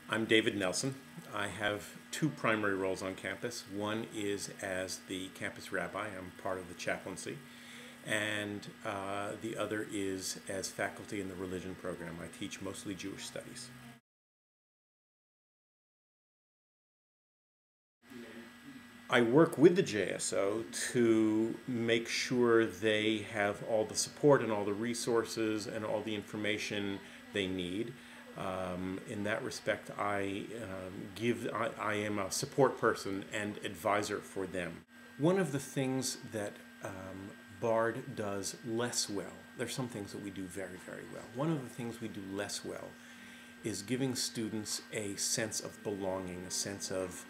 I'm David Nelson. I have two primary roles on campus. One is as the campus rabbi. I'm part of the chaplaincy. And the other is as faculty in the religion program. I teach mostly Jewish studies. I work with the JSO to make sure they have all the support and all the resources and all the information they need. In that respect, I am a support person and advisor for them. One of the things that BARD does less well, there's some things that we do very, very well. One of the things we do less well is giving students a sense of belonging, a sense of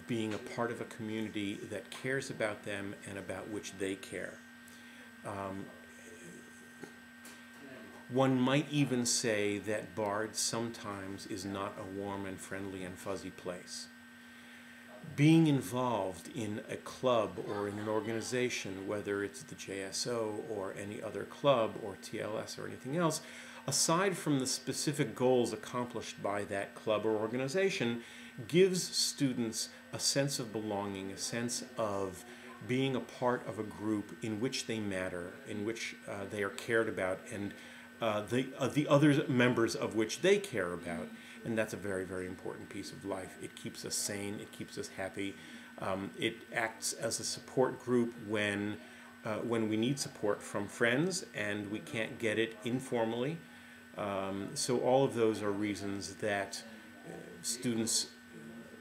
being a part of a community that cares about them and about which they care. One might even say that BARD sometimes is not a warm and friendly and fuzzy place. Being involved in a club or in an organization, whether it's the JSO or any other club or TLS or anything else, aside from the specific goals accomplished by that club or organization, gives students a sense of belonging, a sense of being a part of a group in which they matter, in which they are cared about, and the other members of which they care about. And that's a very, very important piece of life. It keeps us sane, it keeps us happy. It acts as a support group when we need support from friends and we can't get it informally. So all of those are reasons that students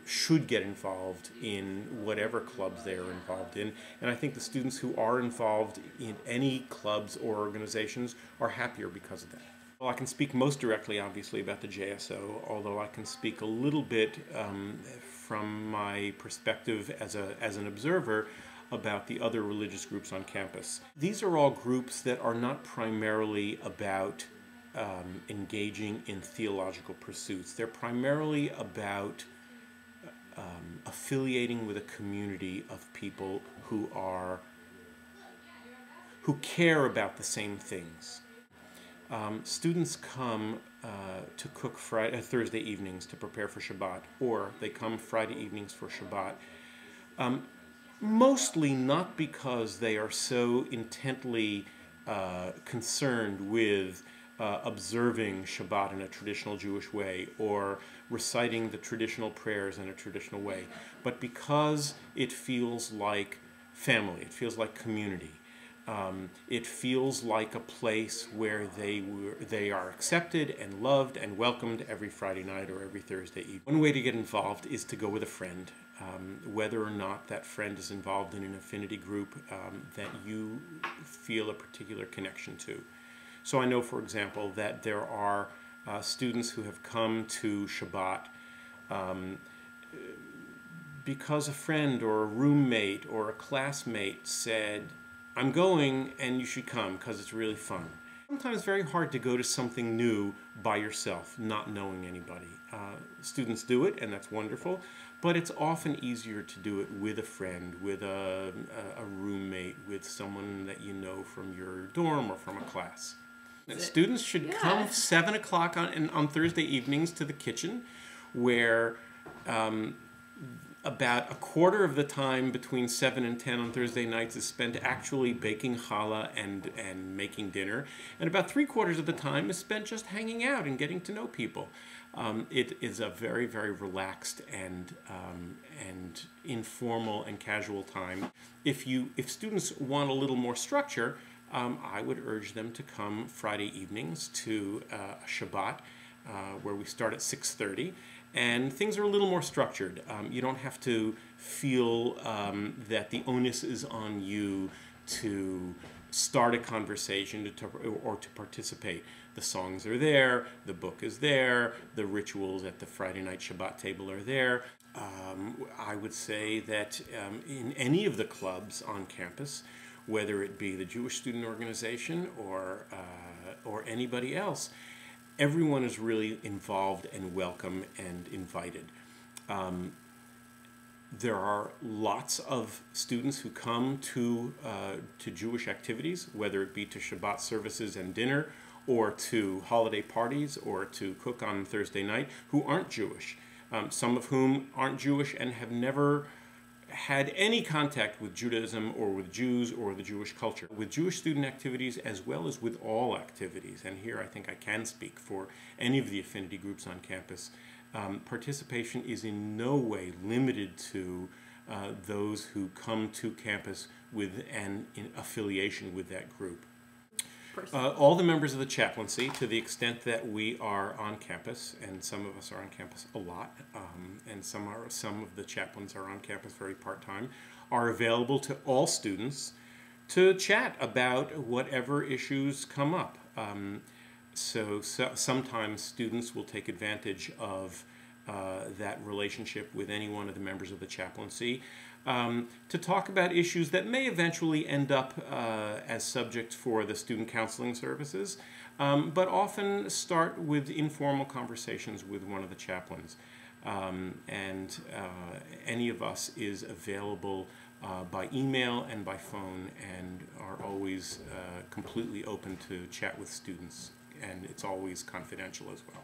should get involved in whatever clubs they are involved in. And I think the students who are involved in any clubs or organizations are happier because of that. Well, I can speak most directly, obviously, about the JSO, although I can speak a little bit from my perspective as an observer about the other religious groups on campus. These are all groups that are not primarily about engaging in theological pursuits. They're primarily about affiliating with a community of people who care about the same things. Students come to cook Thursday evenings to prepare for Shabbat, or they come Friday evenings for Shabbat. Mostly not because they are so intently concerned with observing Shabbat in a traditional Jewish way or reciting the traditional prayers in a traditional way, but because it feels like family, it feels like community. It feels like a place where they are accepted and loved and welcomed every Friday night or every Thursday evening. One way to get involved is to go with a friend, whether or not that friend is involved in an affinity group that you feel a particular connection to. So I know, for example, that there are students who have come to Shabbat because a friend or a roommate or a classmate said, "I'm going and you should come because it's really fun." Sometimes it's very hard to go to something new by yourself, not knowing anybody. Students do it, and that's wonderful, but it's often easier to do it with a friend, with a roommate, with someone that you know from your dorm or from a class. Students should come 7 o'clock on Thursday evenings to the kitchen, where about a quarter of the time between 7 and 10 on Thursday nights is spent actually baking challah and making dinner, and about 3/4 of the time is spent just hanging out and getting to know people. It is a very, very relaxed and informal and casual time. If students want a little more structure, I would urge them to come Friday evenings to Shabbat, where we start at 6:30, and things are a little more structured. You don't have to feel that the onus is on you to start a conversation or to participate. The songs are there, the book is there, the rituals at the Friday night Shabbat table are there. I would say that in any of the clubs on campus, whether it be the Jewish Student Organization or anybody else, everyone is really involved and welcome and invited. There are lots of students who come to Jewish activities, whether it be to Shabbat services and dinner or to holiday parties or to cook on Thursday night who aren't Jewish, some of whom aren't Jewish and have never had any contact with Judaism or with Jews or the Jewish culture. With Jewish student activities as well as with all activities, and here I think I can speak for any of the affinity groups on campus, participation is in no way limited to those who come to campus with an affiliation with that group. All the members of the chaplaincy, to the extent that we are on campus, and some of us are on campus a lot, and some of the chaplains are on campus very part-time, are available to all students to chat about whatever issues come up. So sometimes students will take advantage of that relationship with any one of the members of the chaplaincy to talk about issues that may eventually end up as subjects for the student counseling services, but often start with informal conversations with one of the chaplains. Any of us is available by email and by phone, and are always completely open to chat with students, and it's always confidential as well.